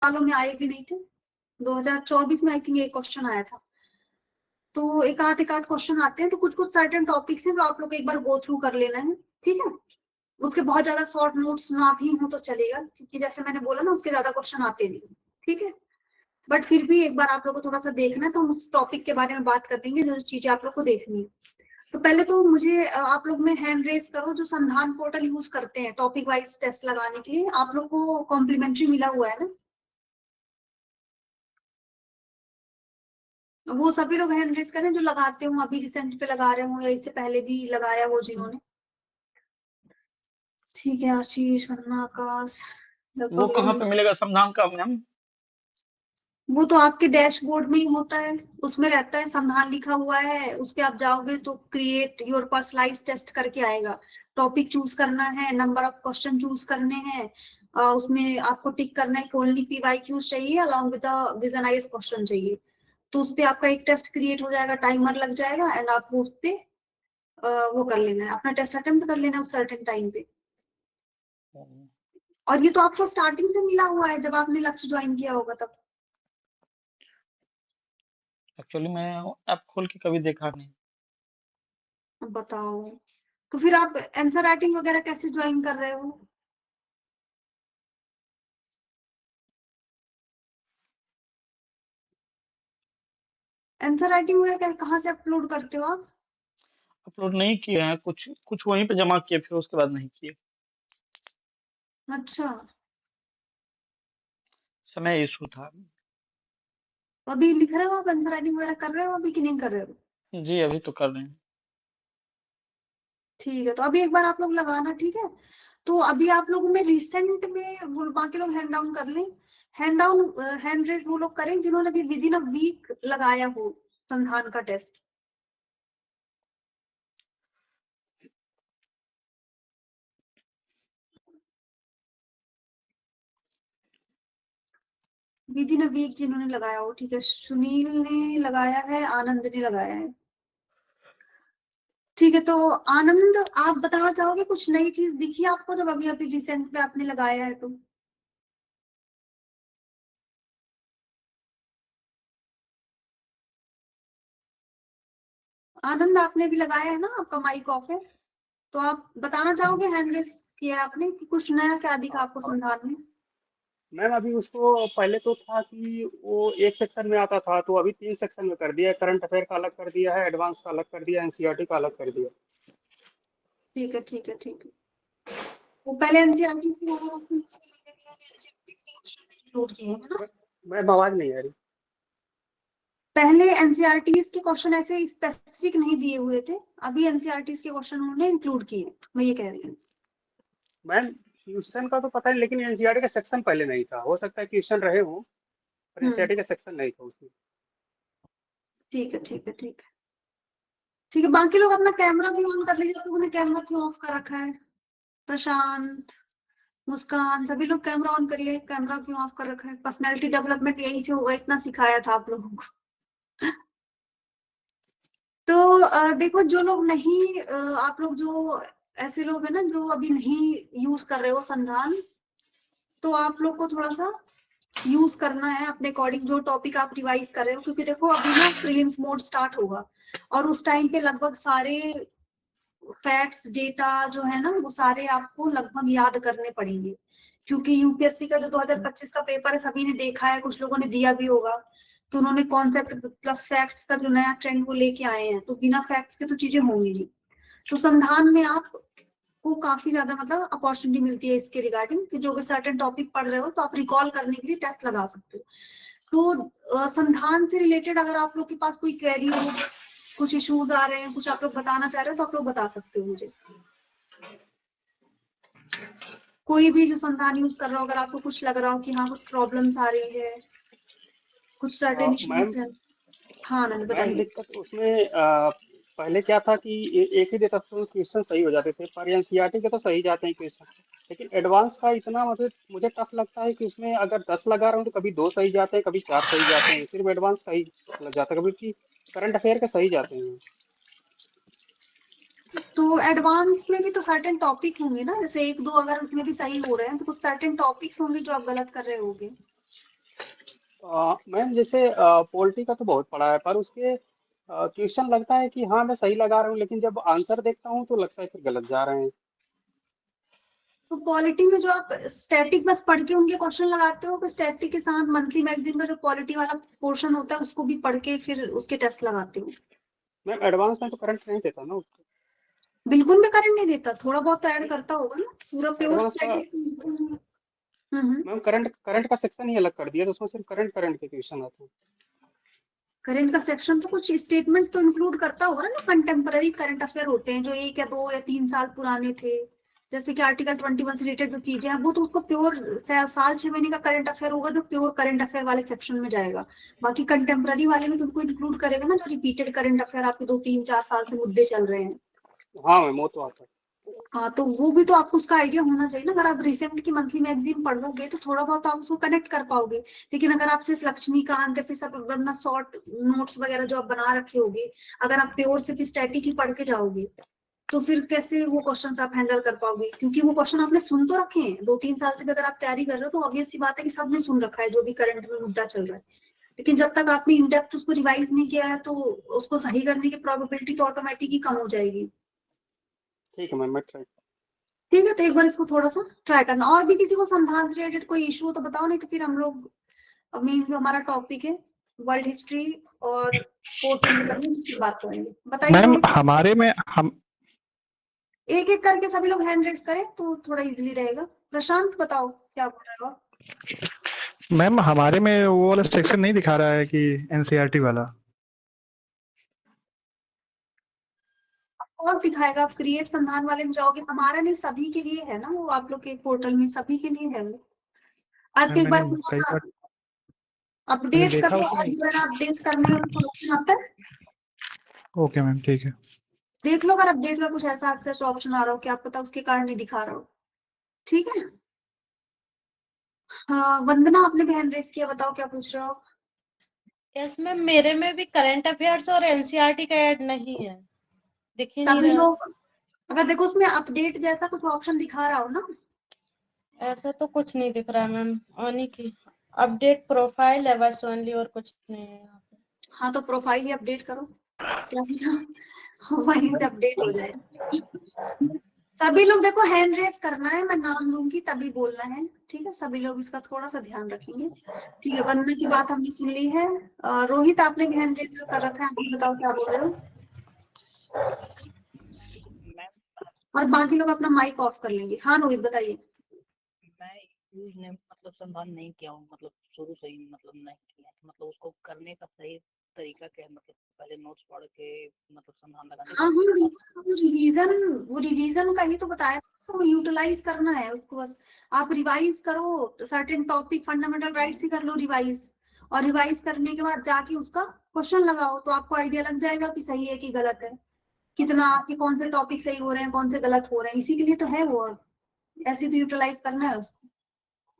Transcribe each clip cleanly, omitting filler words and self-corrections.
सालों में आए भी नहीं थे। 2024 में आई थिंक ये क्वेश्चन आया था। तो एक आध क्वेश्चन आते हैं, तो कुछ कुछ सर्टेन टॉपिक्स हैं जो आप लोग एक बार गो थ्रू कर लेना है, ठीक है। उसके बहुत ज्यादा शॉर्ट नोट्स ना भी हो तो चलेगा, क्योंकि जैसे मैंने बोला ना, उसके ज्यादा क्वेश्चन आते नहीं, ठीक है। बट फिर भी एक बार आप लोग को थोड़ा सा देखना है, तो हम उस टॉपिक के बारे में बात कर देंगे जो चीजें आप लोग को देखनी है। तो पहले तो मुझे आप लोग में हैंड रेस करो जो संधान पोर्टल यूज करते हैं टॉपिक वाइज टेस्ट लगाने के लिए। आप लोग को कॉम्प्लीमेंट्री मिला हुआ है ना? वो सभी लोग हैंड रेस करें जो लगाते हो, अभी रिसेंट पे लगा रहे हो या इससे पहले भी लगाया हो जिन्होंने। ठीक है, आशीष, वरना, आकाश, वो लगभग कहाँ लोग। पे मिलेगा संविधान का मैम? वो तो आपके डैशबोर्ड में ही होता है, उसमें रहता है, संधान लिखा हुआ है। उस पे आप जाओगे तो क्रिएट योर पर्सनलाइज टेस्ट करके आएगा। टॉपिक चूज करना है, नंबर ऑफ क्वेश्चन चूज करने हैं, उसमें आपको टिक करना है कि ओनली PYQ चाहिए अलॉन्ग विद विजनाइज क्वेश्चन चाहिए। तो उस पे आपका एक टेस्ट क्रिएट हो जाएगा, टाइमर लग जाएगा, एंड आपको उस पे वो कर लेना है, अपना टेस्ट अटेम्प्ट कर लेना है उस सर्टेन टाइम पे। और ये तो आपको स्टार्टिंग से मिला हुआ है, जब आपने लक्ष्य ज्वाइन किया होगा तब। एक्चुअली मैं ऐप खोल के कभी देखा नहीं। अब बताओ, तो फिर आप आंसर राइटिंग वगैरह कैसे ज्वाइन कर रहे हो? आंसर राइटिंग वगैरह कहाँ से अपलोड करते हो आप? अपलोड नहीं किए हैं, कुछ कुछ वहीं पे जमा किए, फिर उसके बाद नहीं किए। अच्छा, समय इशू था। तो अभी लिख रहे हो आप, आंसर राइटिंग वगैरह कर रहे हो अभी कि नहीं कर रहे हो? जी अभी तो कर रहे हैं। ठीक है, तो अभी एक बार आप लोग लगाना, ठीक है। तो अभी आप लोगों में रिसेंट में बाकी लोग हैंड डाउन कर लें। हैंड डाउन हैंड रेज वो लोग करें जिन्होंने अभी विद इन अ वीक लगाया हो संधान का test. Within a week जिन्होंने लगाया हो, ठीक है। सुनील ने लगाया है, आनंद ने लगाया है, ठीक है। तो आनंद, आप बताना चाहोगे कुछ नई चीज दिखी आपको जब अभी अभी रिसेंट में आपने लगाया है तो? आनंद, आपने भी लगाया है ना, आपका माइक ऑफ है, तो आप बताना चाहोगे, हैंड रेस किया है आपने, कि कुछ नया क्या दिखा आपको संधान में? मैम अभी उसको पहले तो था कि वो एक सेक्शन में आता था, तो अभी 3 सेक्शन में कर दिया है। करंट अफेयर का अलग कर दिया है, एडवांस का अलग कर दिया, एनसीईआरटी का अलग कर दिया। ठीक है, ठीक है, ठीक है। वो पहले एनसीईआरटी से ज्यादा क्वेश्चन इंक्लूड किए हैं ना? मैम आवाज नहीं आ रही। पहले एनसीईआरटी के क्वेश्चन ऐसे स्पेसिफिक नहीं दिए हुए थे, अभी एनसीईआरटी के क्वेश्चन उन्होंने इंक्लूड किए, मैं ये कह रही हूँ। मैम क्वेश्चन का तो पता नहीं, लेकिन एनसीईआरटी का सेक्शन पहले नहीं था। हो सकता है क्वेश्चन रहे हो, पर एनसीईआरटी का सेक्शन नहीं था उसमें। ठीक है, ठीक है, ठीक है, ठीक है। बाकी लोग अपना कैमरा भी ऑन कर लीजिए। लोगों ने कैमरा क्यों ऑफ कर रखा है? प्रशांत, मुस्कान, सभी लोग कैमरा ऑन करिए। कैमरा क्यों ऑफ कर रखा है? पर्सनैलिटी डेवलपमेंट यही से होगा, इतना सिखाया था आप लोगों को। तो देखो, जो लोग नहीं आप लोग जो ऐसे लोग हैं ना जो अभी नहीं यूज कर रहे हो संधान, तो आप लोग को थोड़ा सा यूज करना है अपने अकॉर्डिंग, जो टॉपिक आप रिवाइज कर रहे हो। क्योंकि देखो अभी ना प्रीलिम्स मोड स्टार्ट होगा, और उस टाइम पे लगभग सारे फैक्ट्स डेटा जो है ना, वो सारे आपको लगभग याद करने पड़ेंगे। क्योंकि यूपीएससी का जो 2025 का पेपर है, सभी ने देखा है, कुछ लोगों ने दिया भी होगा। तो उन्होंने कॉन्सेप्ट प्लस फैक्ट्स का जो नया ट्रेंड वो लेके आए हैं, तो बिना फैक्ट्स के तो चीजें होंगी नहीं। तो संधान में आप को काफी ज्यादा मतलब अपॉर्चुनिटी मिलती है इसके रिगार्डिंग, कि जो भी सर्टेन टॉपिक पढ़ रहे हो तो आप रिकॉल करने के लिए टेस्ट लगा सकते हो। तो संधान से रिलेटेड अगर आप लोग के पास कोई क्वेरी हो, कुछ इश्यूज आ रहे हैं, कुछ आप लोग बताना चाह रहे हो, तो आप लोग बता सकते हो मुझे। कोई भी जो संधान यूज कर रहा हो, अगर आपको कुछ लग रहा हो कि हाँ कुछ प्रॉब्लम्स आ रही है, कुछ सर्टेन मैम इश्यूज है। हाँ नंद, मैम बताइए। दिक्कत उसमें पहले क्या था कि एक ही देता था तो क्वेश्चन सही हो जाते थे, पर एनसीईआरटी के तो सही जाते हैं क्वेश्चन। लेकिन एडवांस का इतना मतलब मुझे टफ लगता है कि उसमें अगर 10 लगा रहा हूँ तो कभी 2 सही जाते हैं, कभी 4 सही जाते हैं। सिर्फ एडवांस का ही लग जाता है, कभी कि करंट अफेयर के सही जाते हैं। तो एडवांस में भी तो सर्टेन टॉपिक होंगे ना, जैसे एक दो अगर उसमें भी सही हो रहे हैं, तो कुछ सर्टेन टॉपिक्स होंगे जो आप गलत कर रहे होगे। मैम जैसे पॉलिटी का तो बहुत पढ़ा है, पर उसके क्वेश्चन लगता है कि हाँ मैं सही लगा रहा हूँ, लेकिन जब आंसर देखता हूँ तो लगता है फिर गलत जा रहे हैं। तो पॉलिटी में जो आप स्टैटिक बस पढ़ के उनके क्वेश्चन लगाते हो, कि स्टैटिक के साथ मंथली मैगजीन का जो पॉलिटी वाला पोर्शन होता है उसको भी पढ़ के फिर उसके टेस्ट लगाते हो? मैम एडवांस में तो करंट नहीं देता ना उसको। बिल्कुल भी करंट नहीं देता, थोड़ा बहुत तो ऐड करता होगा ना, पूरा प्योर एडवांस का स्टैटिक। हम्म। मैम करंट का सेक्शन ही अलग कर दिया, तो उसमें सिर्फ करंट के क्वेश्चन आते हैं। करंट का सेक्शन तो कुछ स्टेटमेंट्स तो इंक्लूड करता होगा ना, कंटेम्पररी करंट अफेयर होते हैं जो 1 या 2 या 3 साल पुराने थे, जैसे कि आर्टिकल 21 से रिलेटेड जो चीजें हैं वो तो उसको प्योर साल 6 महीने का करंट अफेयर होगा जो प्योर करंट अफेयर वाले सेक्शन में जाएगा। बाकी कंटेम्पररी वाले में तुमको इंक्लूड करेगा ना जो रिपीटेड करंट अफेयर आपके 2 3 4 साल से मुद्दे चल रहे हैं। हाँ मैम वो तो आता है। हाँ, तो वो भी तो आपको उसका आइडिया होना चाहिए ना, अगर आप रिसेंट की मंथली मैगजीन पढ़ोगे तो थोड़ा बहुत आप उसको कनेक्ट कर पाओगे। लेकिन अगर आप सिर्फ लक्ष्मीकांत या फिर सब वरना शॉर्ट नोट्स वगैरह जो आप बना रखे होगे, अगर आप प्योर सिर्फ स्टैटिक ही पढ़ के जाओगे तो फिर कैसे वो क्वेश्चंस आप हैंडल कर पाओगे? क्योंकि वो क्वेश्चन आपने सुन तो रखे हैं 2 3 साल से भी, अगर आप तैयारी कर रहे हो तो ऑब्वियस सी बात है कि सबने सुन रखा है जो भी करंट में मुद्दा चल रहा है। लेकिन जब तक आपने इन डेप्थ उसको रिवाइज नहीं किया है तो उसको सही करने की प्रोबेबिलिटी तो ऑटोमेटिक ही कम हो जाएगी। ठीक है मैम, मैं ट्राई। ठीक है, तो एक बार इसको थोड़ा सा ट्राई करना। और भी किसी को संविधान से रिलेटेड कोई इशू हो तो बताओ, नहीं तो फिर हम लोग मेन जो हमारा टॉपिक है वर्ल्ड हिस्ट्री और पोस्ट इंडिपेंडेंस की बात करेंगे। बताइए मैम रोहित, हमारे में हम एक एक करके सभी लोग हैंड रेस करें तो थोड़ा इजीली रहेगा। प्रशांत बताओ क्या बोल रहे हो आप? मैम हमारे में वो वाला सेक्शन नहीं दिखा रहा है कि एनसीईआरटी वाला। और दिखाएगा, आप क्रिएट संधान वाले में जाओगे, हमारा नहीं सभी के लिए है ना वो, आप लोग के पोर्टल में सभी के लिए है वो। आज मैम के एक मैंने बार कई बार मैंने अपडेट देखा करो, उसमें। और अगर अपडेट करने का कुछ ऑप्शन आता है ओके मैम ठीक है। देख लो, अगर अपडेट का कुछ ऐसा अच्छा ऑप्शन आ रहा हो कि आप पता उसके कारण नहीं दिखा रहा हो। ठीक है। हाँ वंदना, आपने भी हैंड रेस किया, बताओ क्या पूछ रहे हो? यस मैम, मेरे में भी करंट अफेयर्स और एनसीईआरटी का ऐड नहीं है, दिख ही नहीं सभी रहा। लोग अगर देखो उसमें अपडेट जैसा कुछ ऑप्शन दिखा रहा हो ना, ऐसा तो कुछ नहीं दिख रहा है मैम, ओनली की अपडेट प्रोफाइल है बस, ओनली, और कुछ नहीं है यहाँ पे। हाँ तो प्रोफाइल ही अपडेट करो, क्या पता वहीं से अपडेट हो जाए। सभी लोग देखो हैंड रेस करना है, मैं नाम लूंगी तभी बोलना है, ठीक है? सभी लोग इसका थोड़ा सा ध्यान रखेंगे। ठीक है, वंदना की बात हमने सुन ली है। रोहित, आपने भी हैंड रेस कर रखा है, आप भी बताओ क्या बोल रहे हो? और बाकी लोग अपना माइक ऑफ कर लेंगे। हाँ रोहित बताइए। मैं यूज ने मतलब संधान नहीं किया हूँ, मतलब शुरू से ही मतलब नहीं किया, मतलब उसको करने का सही तरीका क्या है? मतलब पहले नोट्स पढ़ के मतलब संधान लगाने हाँ का। हाँ बिल्कुल, वो रिवीजन का ही तो बताया था, वो यूटिलाइज करना है उसको बस। आप रिवाइज करो, सर्टेन टॉपिक फंडामेंटल राइट्स ही कर लो रिवाइज, और रिवाइज करने के बाद जाके उसका क्वेश्चन लगाओ तो आपको आइडिया लग जाएगा कि सही है कि गलत है, कितना आपके कौन से टॉपिक सही हो रहे हैं कौन से गलत हो रहे हैं, इसी के लिए तो है वो। ऐसे तो यूटिलाइज करना है उसको।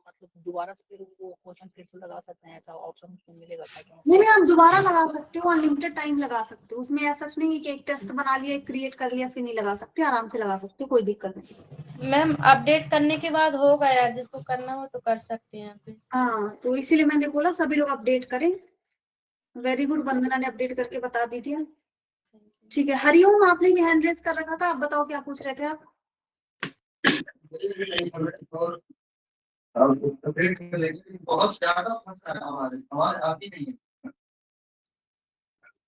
मतलब दोबारा से फिर वो क्वेश्चन फिर से लगा सकते हैं, ऐसा ऑप्शन उसमें मिलेगा ताकि नहीं आप दोबारा लगा सकते हो, अनलिमिटेड टाइम लगा सकते हो उसमें, ऐसा नहीं है कि एक टेस्ट बना लिया एक क्रिएट कर लिया फिर नहीं लगा सकते, आराम से लगा सकते हो, कोई दिक्कत नहीं। मैम अपडेट करने के बाद होगा यार, जिसको करना हो तो कर सकते हैं यहाँ पे। हाँ तो इसीलिए मैंने बोला सभी लोग अपडेट करें। वेरी गुड, वंदना ने अपडेट करके बता भी दिया। ठीक है, हरिओम, आपने भी हैंड रेस कर रखा था, आप बताओ क्या पूछ रहे थे आप? बहुत ज्यादा फंसा है हमारे आप ही नहीं है।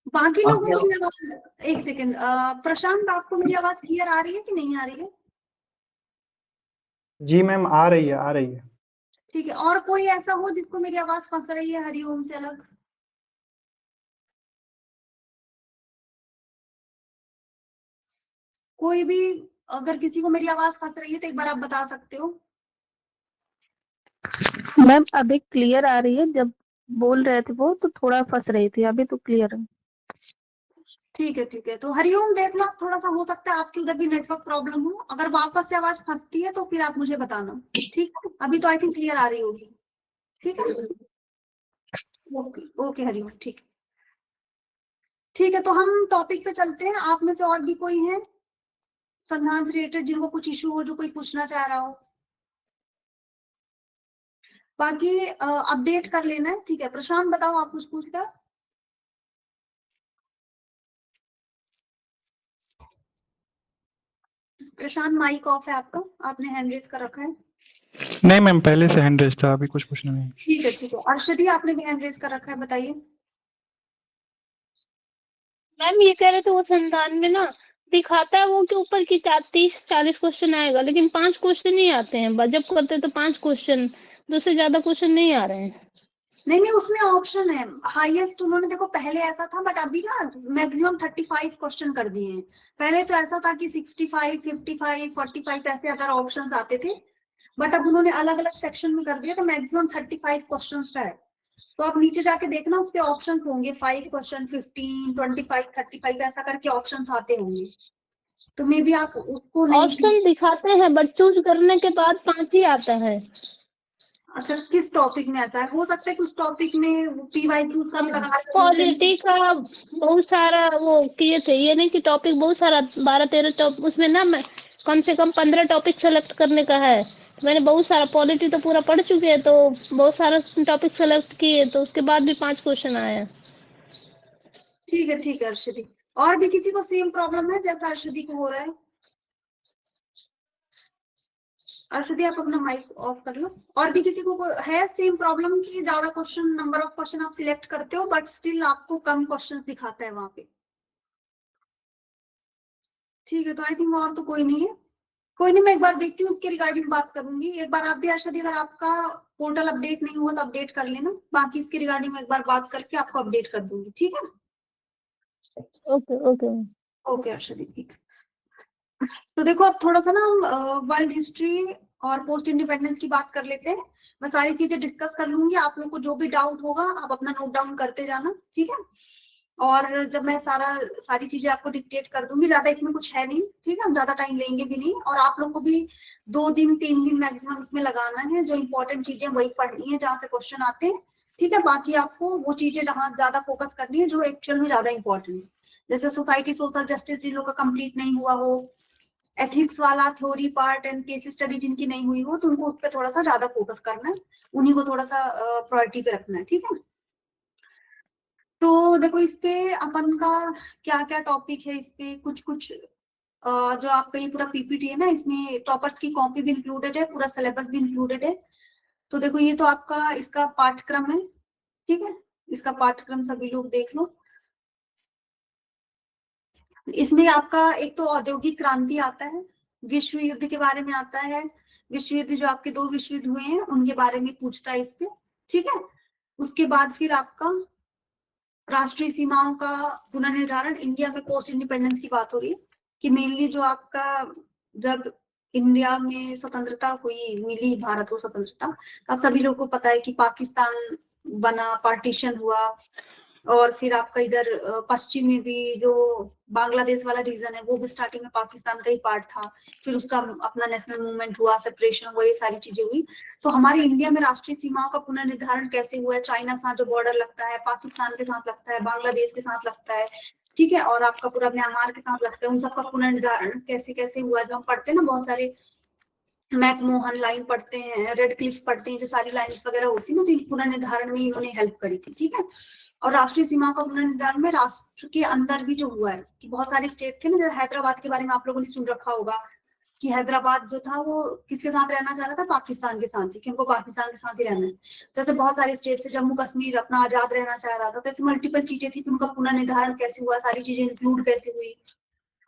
बाकी लोगों को मेरी आवाज, एक सेकंड, प्रशांत आपको मेरी आवाज क्लियर आ रही है कि नहीं आ रही है? जी मैम आ रही है, आ रही है। ठीक है, और कोई ऐसा हो जिसको मेरी आवाज फंस रही है हरिओम से अलग? कोई भी, अगर किसी को मेरी आवाज फंस रही है तो एक बार आप बता सकते हो। मैम अभी क्लियर आ रही है, जब बोल रहे थे वो तो थोड़ा फंस रही थी, अभी तो क्लियर है। ठीक है, तो हरिओम देख लो, थोड़ा सा हो सकता है आपके उधर भी नेटवर्क प्रॉब्लम हो, अगर वापस से आवाज फंसती है तो फिर आप मुझे बताना। ठीक है, अभी तो आई थिंक क्लियर आ रही होगी। ठीक है, ओके ओके हरिओम, ठीक है। ठीक है, तो हम टॉपिक पे चलते हैं। आप में से और भी कोई है संधान से रिलेटेड जिनको कुछ इशू हो, जो कोई पूछना चाह रहा हो? बाकी अपडेट कर लेना है, ठीक है। प्रशांत बताओ, आप कुछ पूछ रहे हो? प्रशांत माइक ऑफ है आपका, आपने हैंड रेज कर रखा है। नहीं मैम, पहले से हैंड रेज था, अभी कुछ पूछना नहीं। ठीक है ठीक है। अर्षदी आपने भी हैंड रेज कर रखा है, बताइए। मैम ये कह रहे थे वो संधान में ना दिखाता है वो कि ऊपर की 30-40 क्वेश्चन आएगा, लेकिन 5 क्वेश्चन ही आते हैं। जब करते तो 5 क्वेश्चन, दो से ज्यादा क्वेश्चन नहीं आ रहे हैं। नहीं नहीं, उसमें ऑप्शन है हाईएस्ट। उन्होंने देखो पहले ऐसा था, बट अभी ना मैक्सिमम 35 क्वेश्चन कर दिए हैं। पहले तो ऐसा था कि 65, 55, 45 ऐसे अगर ऑप्शंस आते थे, बट अब उन्होंने अलग अलग सेक्शन में कर दिया, तो मैक्सिमम 35 क्वेश्चंस का है। तो आप नीचे जाके देखना, उस पे ऑप्शंस होंगे 5 क्वेश्चन, 15, 25, 35 ऐसा करके ऑप्शंस आते होंगे। तो मे बी आप उसको नहीं। ऑप्शन दिखाते हैं बट चूज करने के बाद 5 ही आता है। अच्छा, किस टॉपिक में ऐसा है? हो सकता है कि उस टॉपिक में PYQ सब लगा रहे होते हैं। पॉलिटी का बहुत सारा वो किए थे, ये नहीं कि टॉपिक बहुत सारा 12-13 टॉपिक, उसमें ना मैं कम से कम 15 टॉपिक सेलेक्ट करने का है। मैंने बहुत सारा पॉलिटी तो पूरा पढ़ चुके हैं, तो बहुत सारा टॉपिक सेलेक्ट किए, तो उसके बाद भी 5 क्वेश्चन आए हैं। ठीक है अर्षदी। और भी किसी को सेम प्रॉब्लम है जैसा अर्षदी को हो रहा है? अर्षदी आप अपना माइक ऑफ कर लो। और भी किसी को है सेम प्रॉब्लम कि ज्यादा क्वेश्चन, नंबर ऑफ क्वेश्चन आप सिलेक्ट करते हो बट स्टिल आपको कम क्वेश्चन दिखाता है वहां पे? ठीक है, तो आई थिंक और तो कोई नहीं है। कोई नहीं, मैं एक बार देखती हूँ, उसके रिगार्डिंग बात करूंगी। एक बार आप भी अर्षदी, अगर आपका पोर्टल अपडेट नहीं हुआ तो अपडेट कर लेना। बाकी इसके रिगार्डिंग में एक बार बात करके आपको अपडेट कर दूंगी, ठीक है? ओके ओके ओके अर्षदी, ठीक। तो देखो, अब थोड़ा सा ना हम वर्ल्ड हिस्ट्री और पोस्ट इंडिपेंडेंस की बात कर लेते हैं। मैं सारी चीजें डिस्कस कर लूंगी, आप लोगों को जो भी डाउट होगा आप अपना नोट डाउन करते जाना, ठीक है? और जब मैं सारी चीजें आपको डिक्टेट कर दूंगी, ज्यादा इसमें कुछ है नहीं, ठीक है? हम ज्यादा टाइम लेंगे भी नहीं, और आप लोग को भी 2 दिन 3 दिन मैक्सिमम इसमें लगाना है। जो इंपॉर्टेंट चीजें वही पढ़नी है जहां से क्वेश्चन आते हैं, ठीक है? बाकी आपको वो चीजें जहां ज्यादा फोकस करनी है जो एक्चुअल में ज्यादा इंपॉर्टेंट है, जैसे सोसाइटी सोशल जस्टिस जिन लोगों का कंप्लीट नहीं हुआ हो, एथिक्स वाला theory part and case study जिनकी नहीं हुई हो, तो उनको उस पर थोड़ा सा ज्यादा फोकस करना है, उन्हीं को थोड़ा सा प्रायोरिटी पे रखना है, ठीक है? तो देखो, इस पे अपन का क्या क्या टॉपिक है, इस पे कुछ कुछ जो आपका ये पूरा PPT है ना, इसमें टॉपर्स की कॉपी भी इंक्लूडेड है, पूरा सिलेबस भी इंक्लूडेड है। तो देखो, ये तो आपका इसका पाठ्यक्रम है, ठीक है? इसका पाठ्यक्रम सभी लोग देख लो। इसमें आपका एक तो औद्योगिक क्रांति आता है, विश्व युद्ध के बारे में आता है, विश्व युद्ध जो आपके 2 विश्व युद्ध हुए हैं उनके बारे में पूछता है इस पे, ठीक है? उसके बाद फिर आपका राष्ट्रीय सीमाओं का पुनर्निर्धारण, इंडिया में पोस्ट इंडिपेंडेंस की बात हो रही है कि मेनली जो आपका जब इंडिया में स्वतंत्रता हुई, मिली भारत को स्वतंत्रता, अब सभी लोगों को पता है कि पाकिस्तान बना, पार्टीशन हुआ, और फिर आपका इधर पश्चिम में भी जो बांग्लादेश वाला रीजन है वो भी स्टार्टिंग में पाकिस्तान का ही पार्ट था, फिर उसका अपना नेशनल मूवमेंट हुआ, सेपरेशन हुआ, ये सारी चीजें हुई। तो हमारे इंडिया में राष्ट्रीय सीमाओं का पुनर्निर्धारण कैसे हुआ है? चाइना के साथ जो बॉर्डर लगता है, पाकिस्तान के साथ लगता है, बांग्लादेश के साथ लगता है, ठीक है? और आपका पूरा म्यांमार के साथ लगता है, उन सबका पुनर्निर्धारण कैसे कैसे हुआ, जो हम पढ़ते हैं ना, बहुत सारे मैकमोहन लाइन पढ़ते हैं, रेड क्लिफ पढ़ते हैं, जो सारी लाइन्स वगैरह होती है ना, तो पुनर्निर्धारण में इन्होंने हेल्प करी थी, ठीक है? और राष्ट्रीय सीमाओं का पुनर्निर्धारण में राष्ट्र के अंदर भी जो हुआ है कि बहुत सारे स्टेट थे ना, जैसे हैदराबाद के बारे में आप लोगों ने सुन रखा होगा कि हैदराबाद जो था वो किसके साथ रहना चाह रहा था? पाकिस्तान के साथ ही, कि उनको पाकिस्तान के साथ ही रहना है। जैसे बहुत सारे स्टेट से जम्मू कश्मीर अपना आजाद रहना चाह रहा था, तो ऐसे मल्टीपल चीजें थी, उनका पुनर्निर्धारण कैसे हुआ, सारी चीजें इंक्लूड कैसे हुई।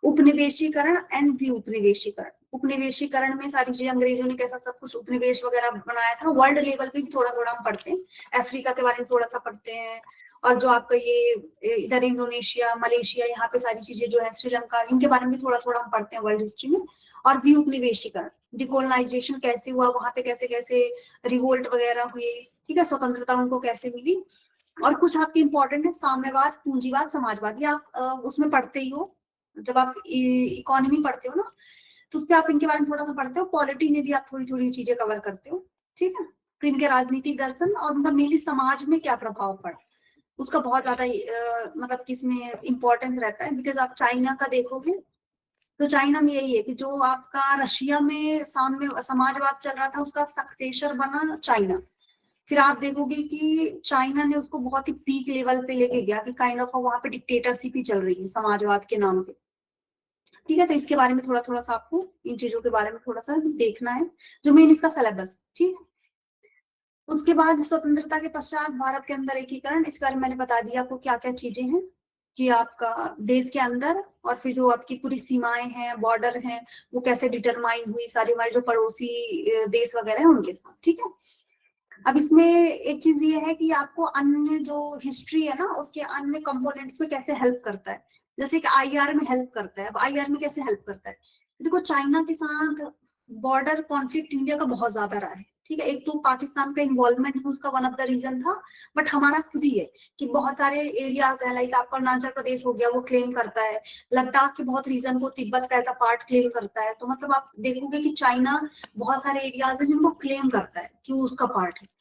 उपनिवेशीकरण एंड भी उपनिवेशीकरण, उपनिवेशीकरण में सारी चीजें अंग्रेजों ने कैसा सब कुछ उपनिवेश वगैरह बनाया था, वर्ल्ड लेवल पे भी थोड़ा थोड़ा हम पढ़ते हैं, अफ्रीका के बारे में थोड़ा सा पढ़ते हैं, और जो आपका ये इधर इंडोनेशिया, मलेशिया, यहाँ पे सारी चीजें जो है, श्रीलंका, इनके बारे में भी थोड़ा थोड़ा हम पढ़ते हैं वर्ल्ड हिस्ट्री में। और भी उपनिवेशीकरण, डिकोलोनाइजेशन कैसे हुआ, वहां पे कैसे कैसे रिवोल्ट वगैरह हुए, ठीक है? स्वतंत्रता उनको कैसे मिली। और कुछ आपके इंपॉर्टेंट है, साम्यवाद, पूंजीवाद, समाजवाद, ये आप उसमें पढ़ते ही हो, जब आप इकोनॉमी पढ़ते हो ना, तो उस पर आप इनके बारे में थोड़ा सा पढ़ते हो। पॉलिटी में भी आप थोड़ी थोड़ी चीजें कवर करते हो, ठीक है? तो इनके राजनीतिक दर्शन और उनका मेनली समाज में क्या प्रभाव पड़ा, उसका बहुत ज्यादा मतलब किसमें इंपॉर्टेंस रहता है। बिकॉज आप चाइना का देखोगे तो चाइना में यही है कि जो आपका रशिया में सामने समाजवाद चल रहा था, उसका सक्सेसर बना चाइना, फिर आप देखोगे कि चाइना ने उसको बहुत ही पीक लेवल पे लेके गया कि काइंड ऑफ वहां पे डिक्टेटरशिप ही चल रही है समाजवाद के नाम पे। ठीक है, तो इसके बारे में थोड़ा थोड़ा सा आपको इन चीजों के बारे में थोड़ा सा देखना है, जो मेन इसका सिलेबस। ठीक है, उसके बाद स्वतंत्रता के पश्चात भारत के अंदर एकीकरण, इस बारे में मैंने बता दिया आपको क्या क्या चीजें हैं कि आपका देश के अंदर और फिर जो आपकी पूरी सीमाएं हैं, बॉर्डर हैं, वो कैसे डिटरमाइन हुई, सारी हमारे जो पड़ोसी देश वगैरह हैं उनके साथ। ठीक है, अब इसमें एक चीज ये है कि आपको अन्य जो हिस्ट्री है ना उसके अन्य कंपोनेंट्स में कैसे हेल्प करता है, जैसे कि आईआर में हेल्प करता है। अब आईआर में कैसे हेल्प करता है, देखो चाइना के साथ बॉर्डर कॉन्फ्लिक्ट इंडिया का बहुत ज्यादा रहा है। ठीक है, एक तो पाकिस्तान का इन्वॉल्वमेंट भी उसका वन ऑफ द रीजन था, बट हमारा खुद ही है कि बहुत सारे एरियाज है, लाइक आपका अरुणाचल प्रदेश हो गया वो क्लेम करता है, लद्दाख के बहुत रीजन को तिब्बत का एज अ पार्ट क्लेम करता है। तो मतलब आप देखोगे कि चाइना बहुत सारे एरियाज है जिनको क्लेम करता है कि वो उसका पार्ट है।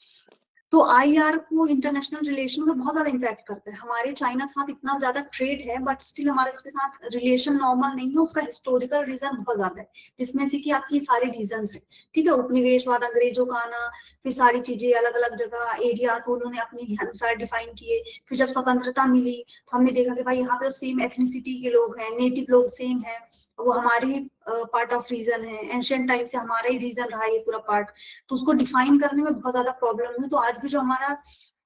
तो आईआर को इंटरनेशनल रिलेशन को बहुत ज्यादा इम्पैक्ट करता है। हमारे चाइना के साथ इतना ज्यादा ट्रेड है बट स्टिल हमारे उसके साथ रिलेशन नॉर्मल नहीं है, उसका हिस्टोरिकल रीजन बहुत ज्यादा है, जिसमें से कि आपकी सारी रीजन है। ठीक है, उपनिवेशवाद, अंग्रेजों का आना, फिर सारी चीजें अलग अलग जगह एरिया को उन्होंने अपने अनुसार डिफाइन किए। फिर जब स्वतंत्रता मिली तो हमने देखा कि भाई यहाँ पे सेम एथनिसिटी के लोग हैं, नेटिव लोग सेम है, वो हमारे ही पार्ट ऑफ रीजन है, एंशिएंट टाइम से हमारा ही रीजन रहा है ये पूरा पार्ट। तो उसको डिफाइन करने में बहुत ज्यादा प्रॉब्लम हुई। तो आज भी जो हमारा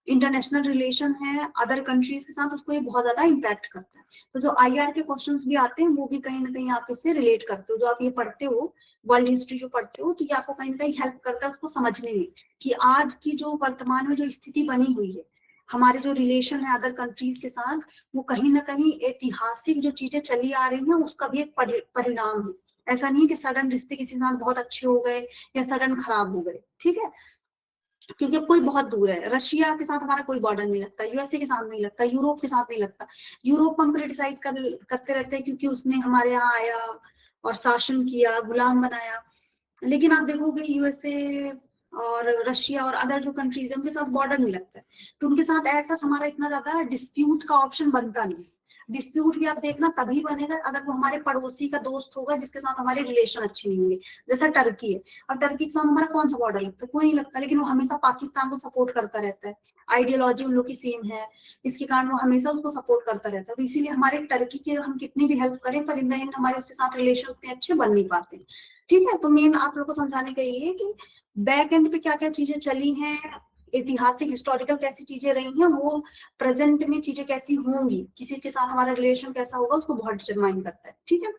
इंटरनेशनल रिलेशन है अदर कंट्रीज के साथ, उसको ये बहुत ज्यादा इम्पैक्ट करता है। तो जो आईआर के क्वेश्चंस भी आते हैं वो भी कहीं ना कहीं आप इससे रिलेट करते हो, जो आप ये पढ़ते हो वर्ल्ड हिस्ट्री जो पढ़ते हो, तो ये आपको कहीं ना कहीं हेल्प करता है उसको समझने में कि आज की जो वर्तमान में जो स्थिति बनी हुई है, हमारे जो रिलेशन है अदर कंट्रीज के साथ, वो कहीं ना कहीं ऐतिहासिक जो चीजें चली आ रही हैं उसका भी एक परिणाम है। ऐसा नहीं है कि सडन रिश्ते किसी के साथ बहुत अच्छे हो गए या सडन खराब हो गए। ठीक है, क्योंकि कोई बहुत दूर है, रशिया के साथ हमारा कोई बॉर्डर नहीं लगता, यूएसए के साथ नहीं लगता, यूरोप के साथ नहीं लगता। यूरोप को हम क्रिटिसाइज करते रहते हैं क्योंकि उसने हमारे यहाँ आया और शासन किया, गुलाम बनाया। लेकिन आप देखोगे यूएसए और रशिया और अदर जो कंट्रीज है उनके साथ बॉर्डर नहीं लगता है, तो उनके साथ ऐसा हमारा इतना ज्यादा डिस्प्यूट का ऑप्शन बनता नहीं। डिस्प्यूट भी आप देखना तभी बनेगा अगर वो हमारे पड़ोसी का दोस्त होगा जिसके साथ हमारे रिलेशन अच्छे नहीं होंगे। जैसा टर्की है, और टर्की के साथ हमारा कौन सा बॉर्डर लगता है, कोई नहीं लगता, लेकिन वो हमेशा पाकिस्तान को सपोर्ट करता रहता है, आइडियोलॉजी उन लोग की सेम है, इसके कारण वो हमेशा उसको सपोर्ट करता रहता है। तो इसीलिए हमारे टर्की के हम कितनी भी हेल्प करें पर इन द एंड हमारे उसके साथ रिलेशन उतने अच्छे बन नहीं पाते। ठीक है, तो मेन आप लोग को समझाने का ये है कि बैक एंड पे क्या क्या चीजें चली हैं, ऐतिहासिक हिस्टोरिकल कैसी चीजें रही हैं, वो प्रेजेंट में चीजें कैसी होंगी, किसी के साथ हमारा रिलेशन कैसा होगा उसको बहुत डिटरमाइन करता है। ठीक है,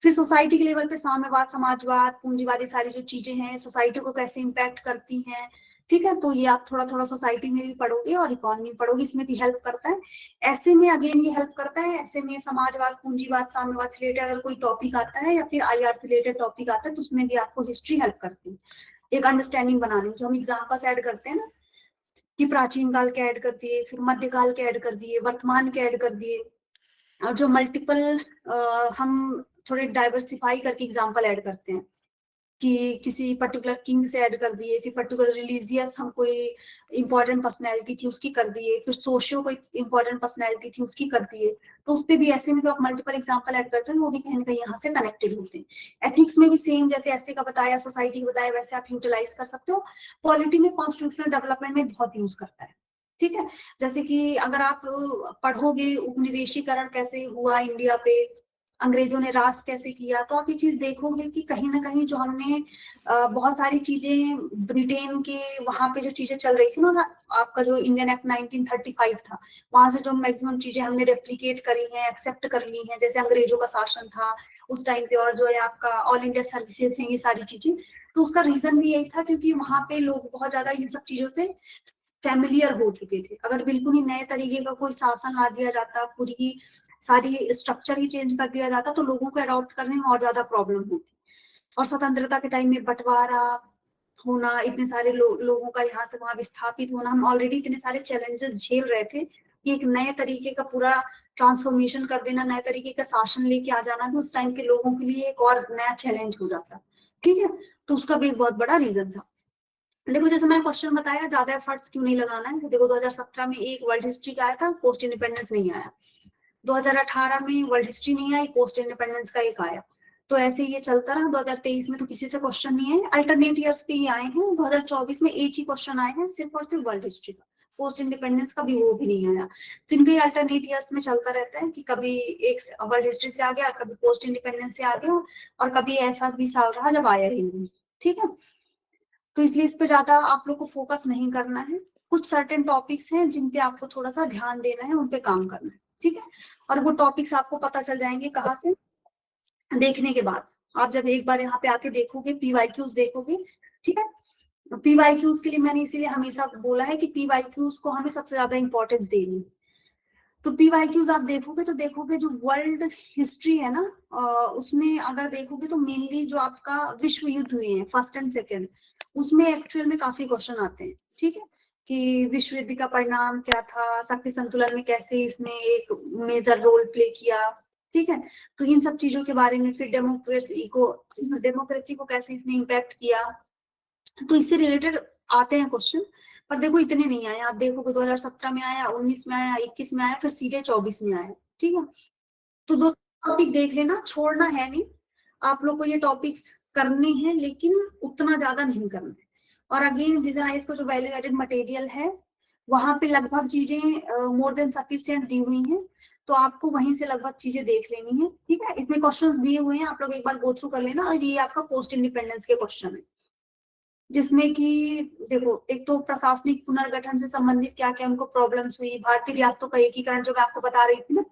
फिर सोसाइटी के लेवल पे साम्यवाद, समाजवाद, पूंजीवादी सारी जो चीजें हैं सोसाइटी को कैसे इम्पैक्ट करती हैं। ठीक है, तो ये आप थोड़ा थोड़ा सोसाइटी में भी पढ़ोगे और इकोनॉमी में पढ़ोगे, इसमें भी हेल्प करता है। ऐसे में अगेन ये हेल्प करता है, ऐसे में समाजवाद, पूंजीवाद, साम्यवाद से रिलेटेड अगर कोई टॉपिक आता है या फिर आईआर से रिलेटेड टॉपिक आता है तो उसमें भी आपको हिस्ट्री हेल्प करती है एक अंडरस्टैंडिंग बनाने में। जो हम एग्जाम्पल्स ऐड करते हैं ना कि प्राचीन काल के ऐड कर दिए, फिर मध्यकाल के ऐड कर दिए, वर्तमान के ऐड कर दिए, और जो मल्टीपल हम थोड़े डाइवर्सिफाई करके एग्जाम्पल ऐड करते हैं कि किसी पर्टिकुलर किंग से ऐड कर दिए, फिर पर्टिकुलर रिलीजियस हम कोई इंपॉर्टेंट पर्सनैलिटी थी उसकी कर दिए, फिर सोशियो कोई इंपॉर्टेंट पर्सनैलिटी थी उसकी कर दिए। तो उस पर भी ऐसे में जो आप मल्टीपल एग्जाम्पल ऐड करते हैं वो भी कहीं ना कहीं यहाँ से कनेक्टेड होते हैं। एथिक्स में भी सेम, जैसे ऐसे का बताया, सोसाइटी का बताया, वैसे आप यूटिलाइज कर सकते हो। पॉलिटी में कॉन्स्टिट्यूशनल डेवलपमेंट में बहुत यूज करता है। ठीक है, जैसे कि अगर आप पढ़ोगे उपनिवेशीकरण कैसे हुआ इंडिया पे, अंग्रेजों ने राज कैसे किया, तो आप ये चीज देखोगे कि कहीं ना कहीं जो हमने बहुत सारी चीजें ब्रिटेन के वहां पे जो चीजें चल रही थी ना, आपका जो इंडियन एक्ट 1935 था, वहां से जो मैक्सिमम चीजें हमने रेप्लिकेट करी हैं, एक्सेप्ट कर ली हैं, जैसे अंग्रेजों का शासन था उस टाइम पे, और जो है आपका ऑल इंडिया सर्विसेज है, ये सारी चीजें। तो उसका रीजन भी यही था क्योंकि वहां पे लोग बहुत ज्यादा इन सब चीजों से फैमिलियर हो चुके थे। अगर बिल्कुल ही नए तरीके का कोई शासन ला दिया जाता, पूरी ही सारी स्ट्रक्चर ही चेंज कर दिया जाता, तो लोगों को अडॉप्ट करने में और ज्यादा प्रॉब्लम होती। और स्वतंत्रता के टाइम में बंटवारा होना, इतने सारे लोगों का यहाँ से वहां विस्थापित होना, हम ऑलरेडी इतने सारे चैलेंजेस झेल रहे थे कि एक नए तरीके का पूरा ट्रांसफॉर्मेशन कर देना, नए तरीके का शासन लेके आ जाना भी उस टाइम के लोगों के लिए एक और नया चैलेंज हो जाता। ठीक है, तो उसका भी एक बहुत बड़ा रीजन था। देखो जैसे मैंने क्वेश्चन बताया, ज्यादा एफर्ट्स क्यों नहीं लगाना है, देखो 2017 में एक वर्ल्ड हिस्ट्री का आया था, पोस्ट इंडिपेंडेंस नहीं आया। 2018 में वर्ल्ड हिस्ट्री नहीं आई, पोस्ट इंडिपेंडेंस का एक आया। तो ऐसे ये चलता रहा। 2023 में तो किसी से क्वेश्चन नहीं आए, अल्टरनेट ईयर्स पे ही आए हैं। 2024 में एक ही क्वेश्चन आए हैं, सिर्फ और सिर्फ वर्ल्ड हिस्ट्री का, पोस्ट इंडिपेंडेंस का भी वो भी नहीं आया। तो इनके अल्टरनेट ईयर्स में चलता रहता है कि कभी एक वर्ल्ड हिस्ट्री से आ गया, कभी पोस्ट इंडिपेंडेंस से आ गया, और कभी ऐसा भी साल रहा जब आया ही नहीं। ठीक है, तो इसलिए इस पे ज्यादा आप लोग को फोकस नहीं करना है। कुछ सर्टेन टॉपिक्स हैं जिन पे आपको थोड़ा सा ध्यान देना है, उन पे काम करना है। ठीक है, और वो टॉपिक्स आपको पता चल जाएंगे कहाँ से, देखने के बाद। आप जब एक बार यहाँ पे आके देखोगे, पीवाईक्यूज देखोगे, ठीक है। पीवाईक्यूज के लिए मैंने इसीलिए हमेशा बोला है कि पीवाईक्यूज को हमें सबसे ज्यादा इंपॉर्टेंस देनी है। तो पीवाईक्यूज आप देखोगे तो देखोगे जो वर्ल्ड हिस्ट्री है ना, उसमें अगर देखोगे तो मेनली जो आपका विश्व युद्ध हुए हैं फर्स्ट एंड सेकेंड, उसमें एक्चुअल में काफी क्वेश्चन आते हैं। ठीक है, कि विश्व युद्ध का परिणाम क्या था, शक्ति संतुलन में कैसे इसने एक मेजर रोल प्ले किया। ठीक है, तो इन सब चीजों के बारे में, फिर डेमोक्रेसी को कैसे इसने इम्पैक्ट किया, तो इससे रिलेटेड आते हैं क्वेश्चन। पर देखो इतने नहीं आए, आप देखोगे 2017 में आया, 19 में आया, 21 में आया, फिर सीधे 24 में आया। ठीक है, तो 2 टॉपिक देख लेना, छोड़ना है नहीं। आप लोग को ये टॉपिक्स करने हैं, लेकिन उतना ज्यादा नहीं करना है। और अगेन विजनाइज का जो वैल्यू एडेड मटेरियल है, वहां पे लगभग चीजें मोर देन सफिशिएंट दी हुई हैं, तो आपको वहीं से लगभग चीजें देख लेनी है। ठीक है, इसमें क्वेश्चंस दिए हुए हैं, आप लोग एक बार गो थ्रू कर लेना। और ये आपका पोस्ट इंडिपेंडेंस के क्वेश्चन है, जिसमें कि देखो एक तो प्रशासनिक पुनर्गठन से संबंधित क्या क्या उनको प्रॉब्लम्स हुई, भारतीय रियासतों का एकीकरण जो मैं आपको बता रही थी ना,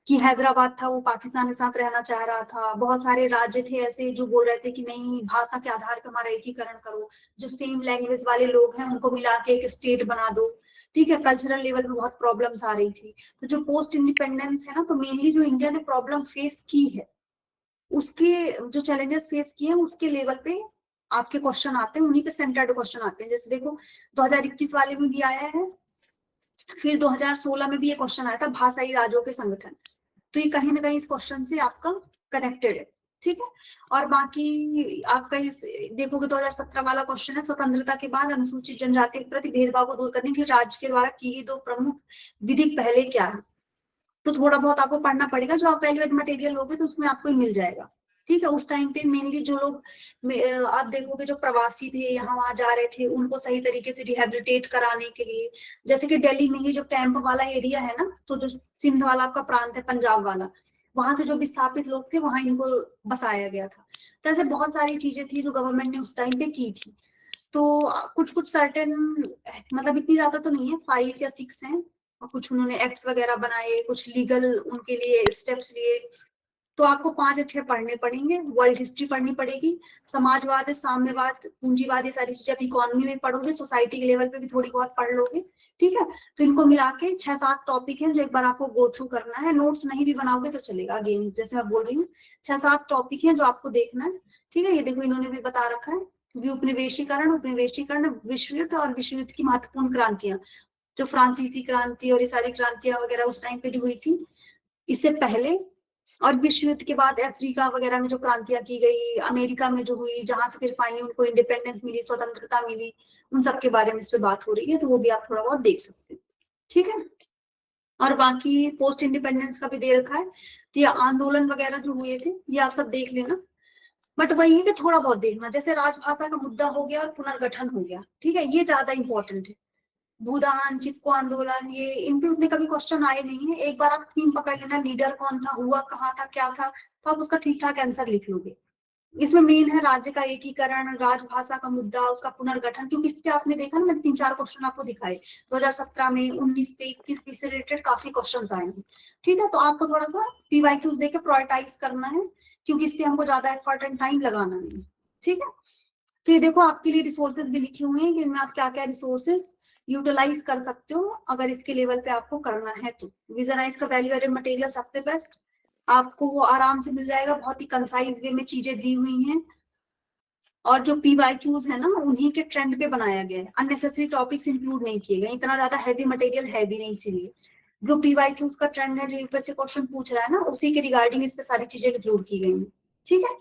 कि हैदराबाद था वो पाकिस्तान के साथ रहना चाह रहा था। बहुत सारे राज्य थे ऐसे जो बोल रहे थे कि नहीं, भाषा के आधार पर हमारा एकीकरण करो, जो सेम लैंग्वेज वाले लोग हैं उनको मिला के एक स्टेट बना दो। ठीक है, कल्चरल लेवल में बहुत प्रॉब्लम्स आ रही थी। तो जो पोस्ट इंडिपेंडेंस है ना, तो मेनली जो इंडिया ने प्रॉब्लम फेस की है, उसके जो चैलेंजेस फेस किए हैं उसके लेवल पे आपके क्वेश्चन आते हैं, उन्हीं पे सेंटर्ड क्वेश्चन आते हैं। जैसे देखो 2021 वाले में भी आया है, फिर 2016 में भी ये क्वेश्चन आया था, भाषाई राज्यों के संगठन। तो ये कहीं ना कहीं इस क्वेश्चन से आपका कनेक्टेड है। ठीक है, और बाकी आपका इस देखोगे 2017 वाला क्वेश्चन है, स्वतंत्रता के बाद अनुसूचित जनजाति के प्रति भेदभाव को दूर करने के लिए राज्य के द्वारा की गई 2 प्रमुख विधिक पहले क्या है। तो थोड़ा बहुत आपको पढ़ना पड़ेगा, जो आप वैल्यू एड मटेरियल लोगे तो उसमें आपको मिल जाएगा। ठीक है, उस टाइम पे मेनली जो लोग आप देखोगे जो प्रवासी थे, यहाँ वहां जा रहे थे, उनको सही तरीके से रिहेबिलिटेट कराने के लिए, जैसे कि दिल्ली में ही जो कैंप वाला एरिया है ना, तो जो सिंध वाला आपका प्रांत है, पंजाब वाला, वहां से जो विस्थापित लोग थे वहां इनको बसाया गया था। तो ऐसे बहुत सारी चीजें थी जो गवर्नमेंट ने उस टाइम पे की थी। तो कुछ कुछ सर्टेन, मतलब इतनी ज्यादा तो नहीं है, 5 या 6 हैं, और कुछ उन्होंने एक्ट्स वगैरह बनाए, कुछ लीगल उनके लिए स्टेप्स लिए। तो आपको 5 अच्छे पढ़ने पड़ेंगे। वर्ल्ड हिस्ट्री पढ़नी पड़ेगी, समाजवाद, साम्यवाद, पूंजीवाद, ये सारी चीजें आप इकोनॉमी में पढ़ोगे, सोसाइटी के लेवल पे भी थोड़ी बहुत पढ़ लोगे। ठीक है, तो इनको मिला के 6-7 टॉपिक हैं जो एक बार आपको गो थ्रू करना है। नोट्स नहीं भी बनाओगे तो चलेगा, अगेन जैसे मैं बोल रही हूँ 6-7 टॉपिक हैं जो आपको देखना है। ठीक है, ये देखो इन्होंने भी बता रखा है, उपनिवेशीकरण, विश्व युद्ध और विश्व युद्ध की महत्वपूर्ण क्रांतियां, जो फ्रांसीसी क्रांति और ये सारी क्रांतियां वगैरह उस टाइम पे जो हुई थी, इससे पहले और विश्व युद्ध के बाद अफ्रीका वगैरह में जो क्रांतियां की गई, अमेरिका में जो हुई, जहां से फिर फाइनली उनको इंडिपेंडेंस मिली, स्वतंत्रता मिली, उन सब के बारे में इस पे बात हो रही है, तो वो भी आप थोड़ा बहुत देख सकते हैं। ठीक है, और बाकी पोस्ट इंडिपेंडेंस का भी दे रखा है, तो ये आंदोलन वगैरह जो हुए थे ये आप सब देख लेना। बट वही है कि थोड़ा बहुत देखना, जैसे राजभाषा का मुद्दा हो गया और पुनर्गठन हो गया। ठीक है, ये ज्यादा इंपॉर्टेंट है। भूदान, चिपको आंदोलन, ये इन पे उतने कभी क्वेश्चन आए नहीं है। एक बार आप थीम पकड़ लेना, लीडर कौन था, हुआ कहाँ था, क्या था, तो आप उसका ठीक ठाक आंसर लिख लोगे। इसमें मेन है राज्य का एकीकरण, राजभाषा का मुद्दा, उसका पुनर्गठन, क्योंकि इस पे आपने देखा ना, मैंने 3-4 क्वेश्चन आपको दिखाए 2017 में, 19 पे, 21 पे से रिलेटेड काफी क्वेश्चन आए हैं। ठीक है, तो आपको थोड़ा सा पीवाईक्यूज देके प्रायोरिटाइज करना है, क्योंकि इस पे हमको ज्यादा एफर्ट एंड टाइम लगाना नहीं। ठीक है, तो ये देखो आपके लिए रिसोर्सेज भी लिखे हुए हैं कि इनमें आप क्या क्या रिसोर्सेज यूटिलाइज कर सकते हो अगर इसके लेवल पे आपको करना है। तो विजनाइज का वैल्यू एडेड मटेरियल सबसे बेस्ट, आपको वो आराम से मिल जाएगा, बहुत ही कंसाइज वे में चीजें दी हुई हैं। और जो पीवाईक्यूज है ना, उन्हीं के ट्रेंड पे बनाया गया है, अननेसेसरी टॉपिक्स इंक्लूड नहीं किए गए, इतना ज्यादा हैवी मटेरियल है भी नहीं, इसीलिए जो पीवाईक्यूज का ट्रेंड है, जो यूपीएससी क्वेश्चन पूछ रहा है ना, उसी के रिगार्डिंग इस पे सारी चीजें इंक्लूड की गई हैं। ठीक है,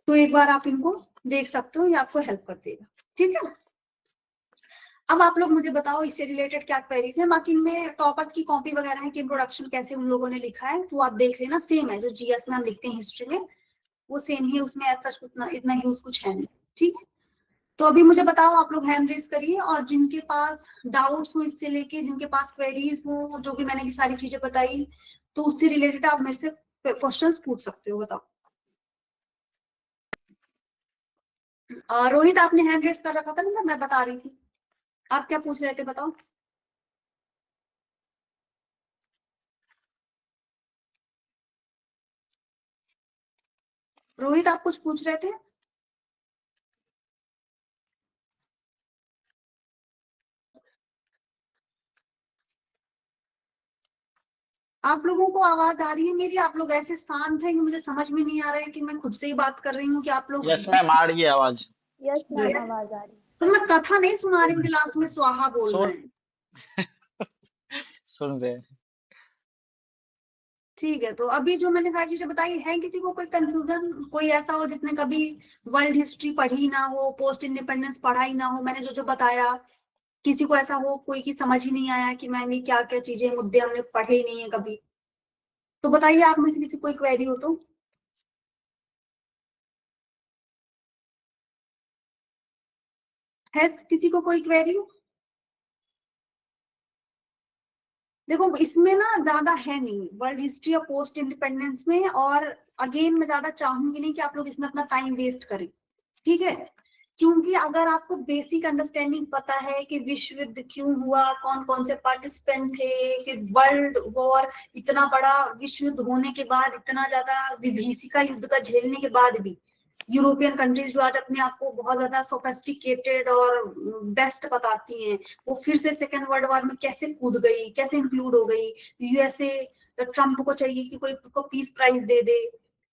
तो एक बार आप इनको देख सकते हो, ये आपको हेल्प कर देगा। ठीक है, अब आप लोग मुझे बताओ इससे रिलेटेड क्या क्वेरीज है। बाकी में टॉपर्स की कॉपी वगैरह है कि इंट्रोडक्शन कैसे उन लोगों ने लिखा है, तो आप देख लेना, सेम है जो जीएस में हम लिखते हैं हिस्ट्री में, वो सेम ही है, उसमें ऐसा इतना इतना यूज कुछ है नहीं। ठीक है, तो अभी मुझे बताओ, आप लोग हैंड रेस करिए, और जिनके पास डाउट्स हो इससे लेके, जिनके पास क्वेरीज हो, जो भी मैंने भी सारी चीजें बताई, तो उससे रिलेटेड आप मेरे से क्वेश्चंस पूछ सकते हो। बताओ। रोहित, आपने हैंड रेस कर रखा था ना, मैं बता रही थी, आप क्या पूछ रहे थे बताओ। रोहित, आप कुछ पूछ रहे थे? आप लोगों को आवाज आ रही है मेरी? आप लोग ऐसे शांत हैं कि मुझे समझ में नहीं आ रहा है कि मैं खुद से ही बात कर रही हूँ कि आप लोग। यस मैम, आ रही है आवाज। यस मैम, आवाज आ रही। तो मैं कथा नहीं सुना रही हूँ कि लास्ट में स्वाहा बोल रहे हैं। सुन रहे हैं। ठीक है, तो अभी जो मैंने सारी चीजें बताई है, किसी को कोई कंफ्यूजन, कोई ऐसा हो जिसने कभी वर्ल्ड हिस्ट्री पढ़ी ना हो, पोस्ट इंडिपेंडेंस पढ़ा ही ना हो, मैंने जो जो बताया, किसी को ऐसा हो कोई की समझ ही नहीं आया कि मैम ये क्या क्या चीजें, मुद्दे हमने पढ़े ही नहीं है कभी, तो बताइए आप में से किसी कोई क्वेरी हो तो। है किसी को कोई क्वेरी? देखो इसमें ना ज्यादा है नहीं, वर्ल्ड हिस्ट्री और पोस्ट इंडिपेंडेंस में, और अगेन मैं ज्यादा चाहूंगी नहीं कि आप लोग इसमें अपना टाइम वेस्ट करें। ठीक है, क्योंकि अगर आपको बेसिक अंडरस्टैंडिंग पता है कि विश्व युद्ध क्यों हुआ, कौन कौन से पार्टिसिपेंट थे, फिर वर्ल्ड वॉर, इतना बड़ा विश्व युद्ध होने के बाद, इतना ज्यादा विभीषिका युद्ध का झेलने के बाद भी यूरोपियन कंट्रीज जो आज अपने आप को बहुत ज्यादा सोफेस्टिकेटेड और बेस्ट बताती हैं, वो फिर से सेकेंड वर्ल्ड वॉर में कैसे कूद गई, कैसे इंक्लूड हो गई। यूएसए, ट्रम्प को चाहिए कि कोई उसको पीस प्राइज दे दे।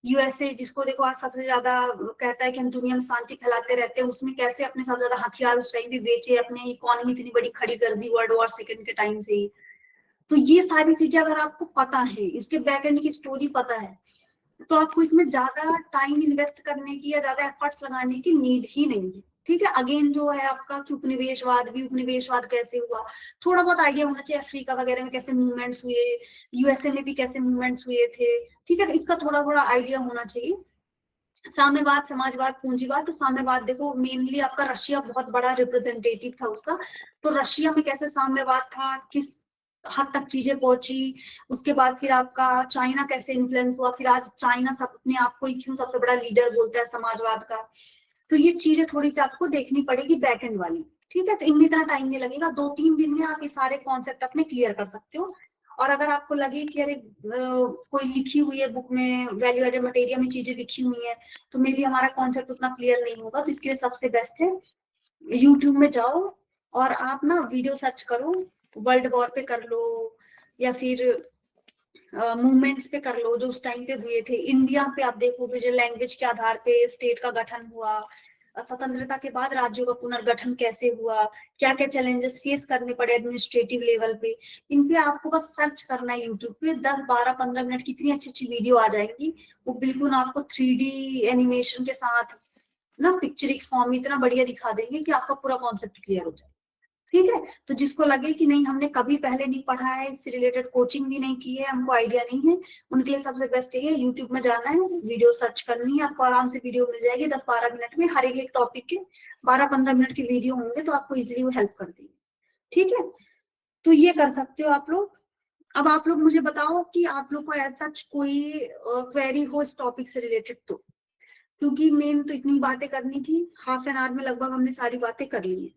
यूएसए जिसको देखो आज सबसे ज्यादा कहता है कि हम दुनिया में शांति फैलाते रहते हैं, उसने कैसे अपने सबसे ज्यादा हथियार उस टाइम पे बेचे, अपने इकोनॉमी इतनी बड़ी खड़ी कर दी वर्ल्ड वॉर सेकेंड के टाइम से ही। तो ये सारी चीजें अगर आपको पता है, इसके बैक एंड की स्टोरी पता है, तो आपको इसमें ज्यादा टाइम इन्वेस्ट करने की या ज्यादा एफर्ट्स लगाने की नीड ही नहीं है। ठीक है, अगेन जो है आपका कि उपनिवेशवाद भी, उपनिवेशवाद कैसे हुआ, थोड़ा बहुत आइडिया होना चाहिए। अफ्रीका वगैरह में कैसे मूवमेंट्स हुए, यूएसए में भी कैसे मूवमेंट्स हुए थे। ठीक है, तो इसका थोड़ा थोड़ा आइडिया होना चाहिए। साम्यवाद, समाजवाद, पूंजीवाद, तो साम्यवाद देखो मेनली आपका रशिया बहुत बड़ा रिप्रेजेंटेटिव था उसका, तो रशिया में कैसे साम्यवाद था, किस हद तक चीजें पहुंची, उसके बाद फिर आपका चाइना कैसे इन्फ्लुएंस हुआ, फिर आज चाइना सब अपने आप को क्यों सबसे बड़ा लीडर बोलता है समाजवाद का। तो ये चीजें थोड़ी सी आपको देखनी पड़ेगी बैक एंड वाली। ठीक है, तो इनमें इतना टाइम नहीं लगेगा, 2-3 दिन में आप ये सारे कॉन्सेप्ट अपने क्लियर कर सकते हो। और अगर आपको लगे कि अरे कोई लिखी हुई है बुक में, वैल्यू एडेड मटेरियल में चीजें लिखी हुई है, तो मे बी हमारा कॉन्सेप्ट उतना क्लियर नहीं होगा, तो इसके लिए सबसे बेस्ट है यूट्यूब में जाओ और आप ना वीडियो सर्च करो, वर्ल्ड वॉर पे कर लो या फिर मूवमेंट्स पे कर लो जो उस टाइम पे हुए थे। इंडिया पे आप देखोगे जो लैंग्वेज के आधार पे स्टेट का गठन हुआ, स्वतंत्रता के बाद राज्यों का पुनर्गठन कैसे हुआ, क्या क्या चैलेंजेस फेस करने पड़े एडमिनिस्ट्रेटिव लेवल पे, इन पे आपको बस सर्च करना है यूट्यूब पे। 10-12-15 मिनट की इतनी अच्छी अच्छी वीडियो आ जाएगी, वो बिल्कुल आपको 3D एनिमेशन के साथ ना पिक्चरिक फॉर्म में इतना बढ़िया दिखा देंगे कि आपका पूरा कॉन्सेप्ट क्लियर हो जाए। ठीक है, तो जिसको लगे कि नहीं हमने कभी पहले नहीं पढ़ा है, इससे रिलेटेड कोचिंग भी नहीं की है, हमको आइडिया नहीं है, उनके लिए सबसे बेस्ट ये है यूट्यूब में जाना है, वीडियो सर्च करनी है, आपको आराम से वीडियो मिल जाएगी 10-12 मिनट में, हर एक टॉपिक के 12-15 मिनट की वीडियो होंगे, तो आपको इजिली वो हेल्प कर देगी। ठीक है, तो ये कर सकते हो आप लोग। अब आप लोग मुझे बताओ कि आप लोग को ऐसा कोई क्वेरी हो इस टॉपिक से रिलेटेड, तो क्योंकि मेन तो इतनी बातें करनी थी, हाफ एन आवर में लगभग हमने सारी बातें कर ली है।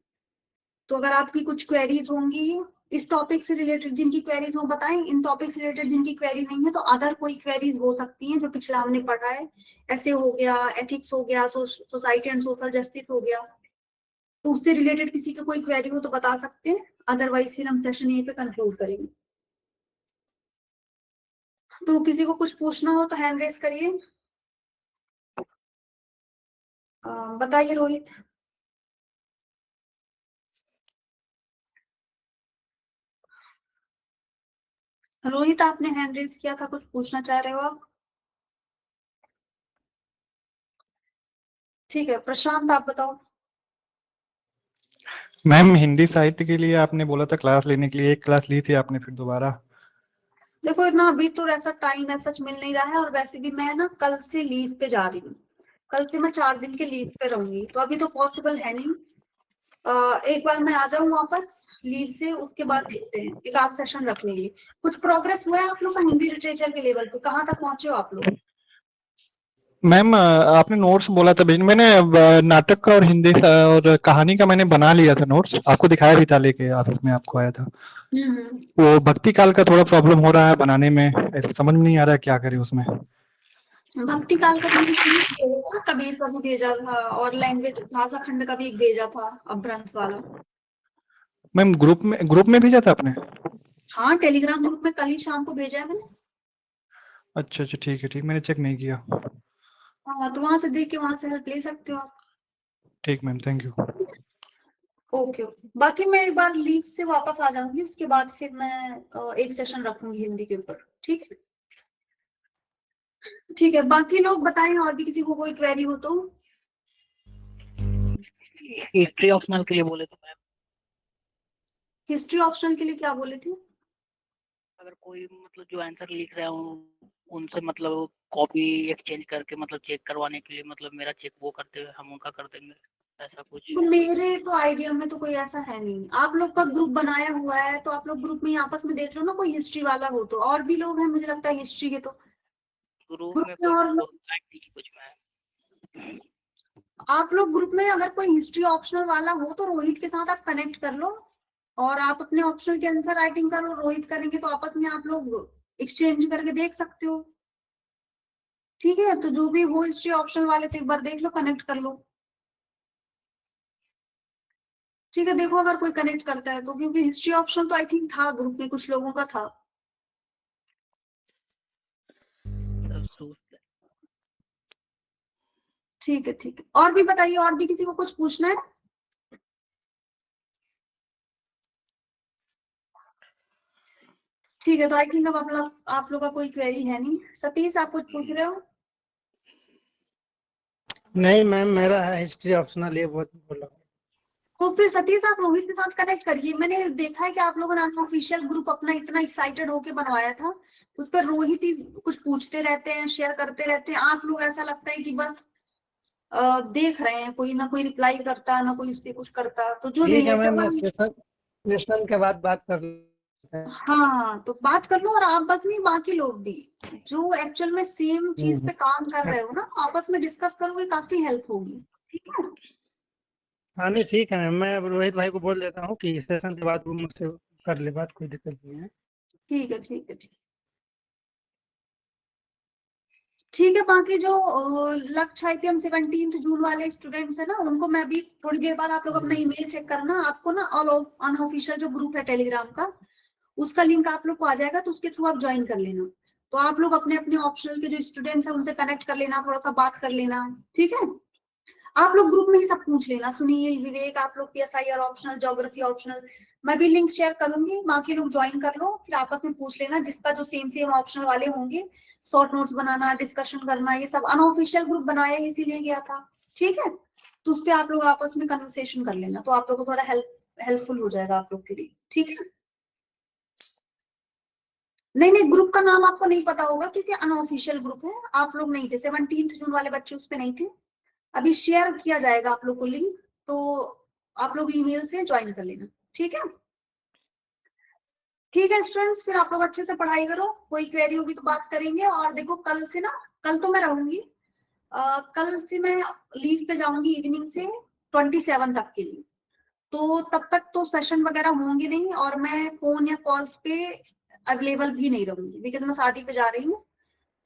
तो अगर आपकी कुछ क्वेरीज होंगी इस टॉपिक से रिलेटेड, जिनकी क्वेरीज हो बताएं, इन टॉपिक से रिलेटेड जिनकी क्वेरी नहीं है तो अदर कोई क्वेरीज हो सकती हैं जो पिछला हमने पढ़ा है, ऐसे हो गया, एथिक्स हो गया, सोसाइटी एंड सोशल जस्टिस हो गया, तो उससे रिलेटेड किसी की कोई क्वेरी हो तो बता सकते हैं, अदरवाइज फिर हम सेशन यहीं पे कंक्लूड करेंगे। तो किसी को कुछ पूछना हो तो हैंड रेस करिए। बताइए रोहित। रोहित आपने हैंड रेस किया था, कुछ पूछना चाह रहे हो आप? ठीक है, प्रशांत आप बताओ। मैम हिंदी साहित्य के लिए आपने बोला था क्लास लेने के लिए, एक क्लास ली थी आपने, फिर दोबारा देखो इतना अभी तो ऐसा टाइम ऐसा सच मिल नहीं रहा है, और वैसे भी मैं ना कल से लीव पे जा रही हूँ। कल से मैं 4 दिन के लीव पे रहूंगी, तो अभी तो पॉसिबल है नहीं। एक बार मैं आ जाऊं वापस लीव से, उसके बाद देखते हैं, एक आध सेशन रख लेंगे। कुछ प्रोग्रेस हुआ है आप लोग का हिंदी लिटरेचर के लेवल पे? कहाँ तक पहुंचे हो आप लोग? मैम आपने नोट्स बोला था भेजने, मैंने नाटक का और हिंदी का और कहानी का मैंने बना लिया था नोट्स, आपको दिखाया भी था, लेके ऑफिस में आपको आया था। वो भक्ति काल का थोड़ा प्रॉब्लम हो रहा है बनाने में, ऐसे समझ में नहीं आ रहा है क्या करें उसमें। भक्ति काल का तो मैंने चीज भेजा था, कबीर का भी भेजा था, और लैंग्वेज भाषा खंड का भी एक भेजा था, अभ्रंश वाला। मैम ग्रुप में भेजा था आपने? हाँ, टेलीग्राम ग्रुप में कल ही शाम को भेजा है मैंने। अच्छा अच्छा, ठीक है ठीक, मैंने चेक नहीं किया। हाँ, तो वहां से देख के वहां से हेल्प ले सकते हो आप। ठीक ma'am, thank you. Okay okay, बाकी मैं एक बार लीव से वापस आ जाऊंगी, उसके बाद फिर मैं एक सेशन रखूंगी हिंदी के ऊपर, ठीक है? ठीक है, बाकी लोग बताएं, और भी किसी को कोई क्वेरी हो तो। हिस्ट्री ऑप्शनल के लिए बोले तो मैम, हिस्ट्री ऑप्शनल के लिए क्या बोले थे? अगर कोई मतलब जो आंसर लिख रहा हूँ उनसे मतलब कॉपी एक्सचेंज करके मतलब चेक करवाने के लिए, मतलब मेरा चेक वो करते हुए हम उनका कर देंगे, ऐसा कुछ। तो मेरे तो आइडिया में तो कोई ऐसा है नहीं। आप लोग का ग्रुप बनाया हुआ है, तो आप लोग ग्रुप में ही आपस में देख लो ना, कोई हिस्ट्री वाला हो तो। और भी लोग हैं मुझे लगता है हिस्ट्री के, तो ग्रुप ग्रुप में में कोई और लोग, कुछ मैम। आप लोग ग्रुप में अगर कोई हिस्ट्री ऑप्शनल वाला हो तो रोहित के साथ आप कनेक्ट कर लो, और आप अपने ऑप्शनल के आंसर राइटिंग करो, रोहित करेंगे, तो आपस में आप लोग एक्सचेंज करके देख सकते हो। ठीक है, तो जो भी हो हिस्ट्री ऑप्शनल वाले तो एक बार देख लो, कनेक्ट कर लो। ठीक है, देखो अगर कोई कनेक्ट करता है तो, क्योंकि हिस्ट्री ऑप्शनल तो आई थिंक था ग्रुप में, कुछ लोगों का था। ठीक है ठीक है, और भी बताइए, और भी किसी को कुछ पूछना है? ठीक है, तो आई थिंक अब आप लोग का कोई क्वेरी है नहीं। सतीश, आप कुछ पूछ रहे हो? नहीं मैम, मेरा है हिस्ट्री ऑप्शनल, ये बहुत बोला। तो फिर सतीश आप रोहित के साथ कनेक्ट करिए। मैंने देखा है कि आप लोगों ने अनऑफिशियल ग्रुप अपना इतना एक्साइटेड होके बनवाया था, उस पर रोहित ही कुछ पूछते रहते हैं, शेयर करते रहते हैं। आप लोग ऐसा लगता है कि बस देख रहे हैं, कोई ना कोई रिप्लाई करता, ना कोई उस पर कुछ करता, तो जो ठीक है मैम, मैं रिलेटेबल। सेशन के बाद बात कर लेते हैं। हाँ, तो बात कर लो, और आप बस नहीं, बाकी लोग भी जो एक्चुअल में सेम चीज पे काम कर रहे हो ना, तो आपस में डिस्कस करोगे, काफी हेल्प होगी। ठीक है, हाँ नहीं ठीक है मैम, मैं रोहित भाई को बोल देता हूँ कि सेशन के बाद वो मुझसे कर ले बात, कोई दिक्कत नहीं है। ठीक है ठीक है ठीक है। बाकी जो लक्ष्य IPM 17 जून वाले स्टूडेंट्स है ना, उनको मैं भी थोड़ी देर बाद, आप लोग अपना ईमेल चेक करना, आपको ना ऑल अनऑफिशियल जो ग्रुप है टेलीग्राम का, उसका लिंक आप लोग को आ जाएगा, तो उसके थ्रू आप ज्वाइन कर लेना। तो आप लोग अपने अपने ऑप्शनल के जो स्टूडेंट्स है उनसे कनेक्ट कर लेना, थोड़ा सा बात कर लेना। ठीक है, आप लोग ग्रुप में ही सब पूछ लेना, सुनील, विवेक, आप लोग PSIR ऑप्शनल, ज्योग्राफी ऑप्शनल, मैं भी लिंक शेयर करूंगी, बाकी लोग ज्वाइन कर लो, फिर आपस में पूछ लेना, जिसका जो सेम ऑप्शनल वाले होंगे, शॉर्ट नोट्स बनाना, डिस्कशन करना, ये सब अनऑफिशियल ग्रुप बनाया इसीलिए गया था। ठीक है, तो उस पर आप लोग आपस में कन्वर्सेशन कर लेना, तो आप लोग को थोड़ा हेल्पफुल हो जाएगा आप लोग के लिए। ठीक है, नहीं ग्रुप का नाम आपको नहीं पता होगा, क्योंकि अनऑफिशियल ग्रुप है, आप लोग नहीं थे, 17 जून वाले बच्चे उस पे नहीं थे। अभी शेयर किया जाएगा आप लोग को लिंक, तो आप लोग ईमेल से ज्वाइन कर लेना। ठीक है, ठीक है स्टूडेंट्स, फिर आप लोग अच्छे से पढ़ाई करो, कोई क्वेरी होगी तो बात करेंगे। और देखो कल से ना, कल तो मैं रहूंगी, कल से मैं लीव पे जाऊंगी इवनिंग से 27 तक के लिए, तो तब तक तो सेशन वगैरह होंगे नहीं, और मैं फोन या कॉल्स पे अवेलेबल भी नहीं रहूंगी, बिकॉज मैं शादी पे जा रही हूँ,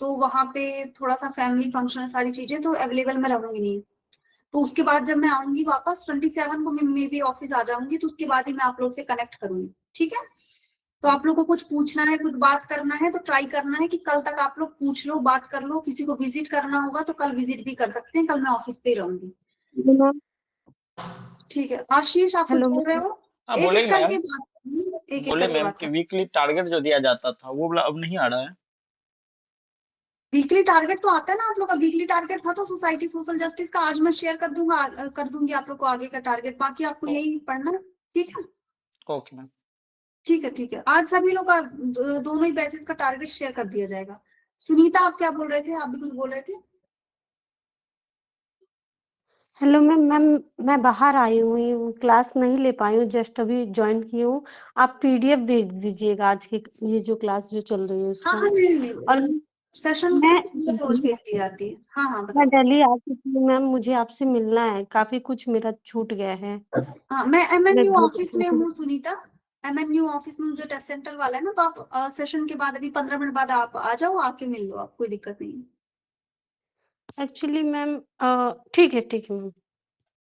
तो वहां पे थोड़ा सा फैमिली फंक्शन है, सारी चीजें, तो अवेलेबल मैं रहूंगी नहीं। तो उसके बाद जब मैं आऊंगी वापस 27 को, मैं भी ऑफिस आ जाऊंगी, तो उसके बाद ही मैं आप लोग से कनेक्ट करूंगी। ठीक है, तो आप लोग को कुछ पूछना है, कुछ बात करना है, तो ट्राई करना है कि कल तक आप लोग पूछ लो, बात कर लो। किसी को विजिट करना होगा तो कल विजिट भी कर सकते हैं, कल मैं ऑफिस पे रहूंगी। ठीक है, आशीष आप कुछ बोल रहे हो? एक बोले एक करके बात करनी, एक बोले करके मैम बात कि करनी। वीकली टारगेट जो दिया जाता था वो वाला अब नहीं आ रहा है। वीकली टारगेट तो आता है ना आप लोग का, वीकली टारगेट था तो सोसाइटी सोशल जस्टिस का, आज मैं शेयर कर दूंगी आप लोग को आगे का टारगेट, बाकी आपको यही पढ़ना है। ठीक है, ओके मैम। ठीक है, ठीक है। आज सभी लोग का दोनों ही बैचेस का टारगेट शेयर कर दिया जाएगा। सुनीता, आप क्या बोल रहे थे? आप भी कुछ बोल रहे थे? Hello ma'am. मैम मैं बाहर आई हूँ, क्लास नहीं ले पाई हूँ, जस्ट अभी ज्वाइन की हूँ। आप पीडीएफ भेज दीजिएगा आज की ये जो क्लास जो चल रही है हाँ उसका। हाँ, नहीं और सेशन मैं रोज भेज दी जाती है। हाँ हाँ, मैं बताओ। दिल्ली आ चुकी हूँ मैम, मुझे आपसे मिलना है, काफी कुछ मेरा छूट गया है। हाँ, मैं एमएनयू मैं ऑफिस में हूँ सुनीता। एमएनयू ऑफिस में जो टेस्ट सेंटर वाला है ना, तो आप सेशन के बाद अभी 15 मिनट बाद आप आ जाओ, आके मिल लो, आप कोई दिक्कत नहीं है। एक्चुअली मैम ठीक है मैम।